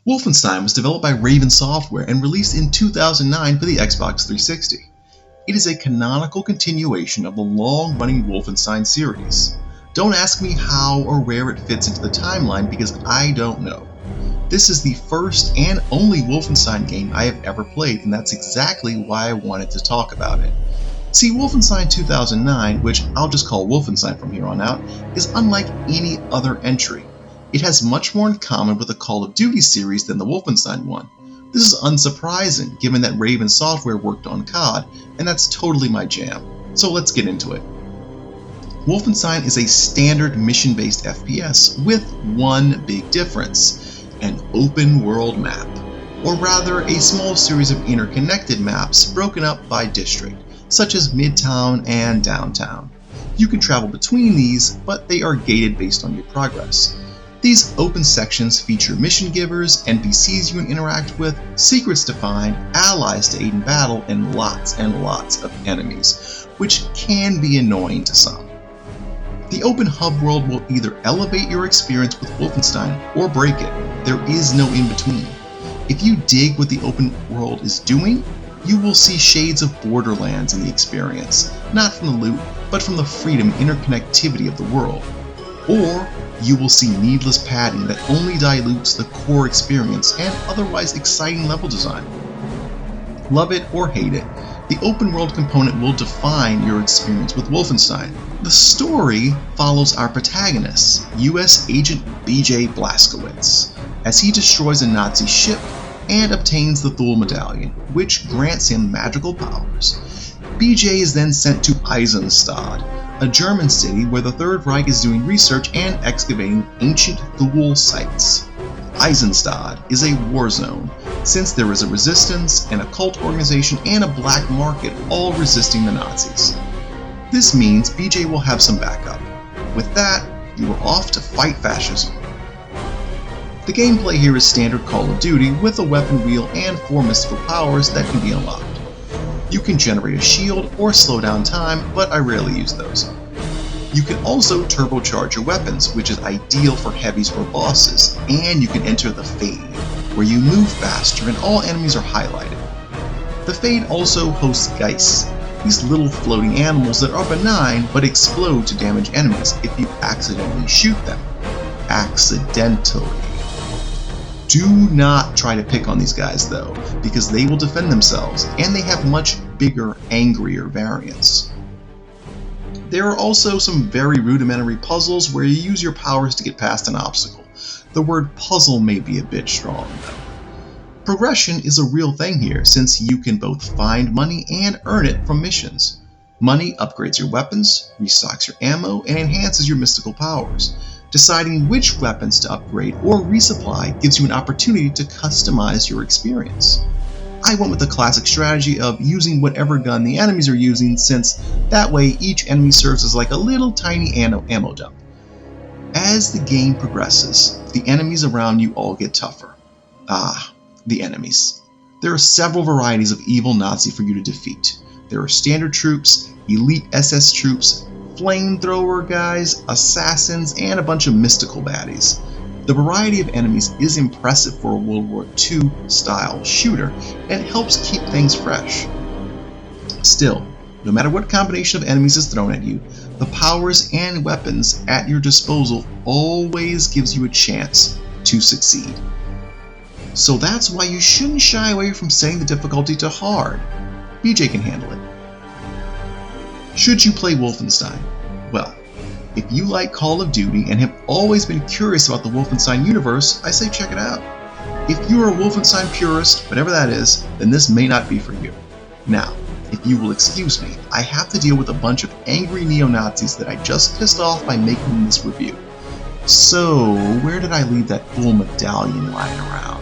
Wolfenstein was developed by Raven Software and released in 2009 for the Xbox 360. It is a canonical continuation of the long-running Wolfenstein series. Don't ask me how or where it fits into the timeline because I don't know. This is the first and only Wolfenstein game I have ever played, and that's exactly why I wanted to talk about it. See, Wolfenstein 2009, which I'll just call Wolfenstein from here on out, is unlike any other entry. It has much more in common with the Call of Duty series than the Wolfenstein one. This is unsurprising given that Raven Software worked on COD, and that's totally my jam. So let's get into it. Wolfenstein is a standard mission-based FPS with one big difference: an open world map, or rather a small series of interconnected maps broken up by district, such as Midtown and Downtown. You can travel between these, but they are gated based on your progress. These open sections feature mission givers, NPCs you can interact with, secrets to find, allies to aid in battle, and lots of enemies, which can be annoying to some. The open hub world will either elevate your experience with Wolfenstein or break it. There is no in between. If you dig what the open world is doing, you will see shades of Borderlands in the experience, not from the loot, but from the freedom and interconnectivity of the world. Or you will see needless padding that only dilutes the core experience and otherwise exciting level design. Love it or hate it, the open world component will define your experience with Wolfenstein. The story follows our protagonist, US Agent BJ Blazkowicz, as he destroys a Nazi ship and obtains the Thule Medallion, which grants him magical powers. BJ is then sent to Eisenstadt, a German city where the Third Reich is doing research and excavating ancient Thule sites. Eisenstadt is a war zone, since there is a resistance, an occult organization, and a black market all resisting the Nazis. This means BJ will have some backup. With that, you are off to fight fascism. The gameplay here is standard Call of Duty with a weapon wheel and 4 mystical powers that can be unlocked. You can generate a shield or slow down time, but I rarely use those. You can also turbocharge your weapons, which is ideal for heavies or bosses, and you can enter the Fade, where you move faster and all enemies are highlighted. The Fade also hosts Geists, these little floating animals that are benign but explode to damage enemies if you accidentally shoot them. Accidentally. Do not try to pick on these guys though, because they will defend themselves, and they have much bigger, angrier variants. There are also some very rudimentary puzzles where you use your powers to get past an obstacle. The word puzzle may be a bit strong though. Progression is a real thing here, since you can both find money and earn it from missions. Money upgrades your weapons, restocks your ammo, and enhances your mystical powers. Deciding which weapons to upgrade or resupply gives you an opportunity to customize your experience. I went with the classic strategy of using whatever gun the enemies are using, since that way each enemy serves as like a little tiny ammo dump. As the game progresses, the enemies around you all get tougher. The enemies. There are several varieties of evil Nazi for you to defeat. There are standard troops, elite SS troops, flamethrower guys, assassins, and a bunch of mystical baddies. The variety of enemies is impressive for a World War II style shooter, and it helps keep things fresh. Still, no matter what combination of enemies is thrown at you, the powers and weapons at your disposal always gives you a chance to succeed. So that's why you shouldn't shy away from setting the difficulty to hard. BJ can handle it. Should you play Wolfenstein? Well, if you like Call of Duty and have always been curious about the Wolfenstein universe, I say check it out. If you're a Wolfenstein purist, whatever that is, then this may not be for you. Now, if you will excuse me, I have to deal with a bunch of angry neo-Nazis that I just pissed off by making this review. So, where did I leave that Thule Medallion lying around?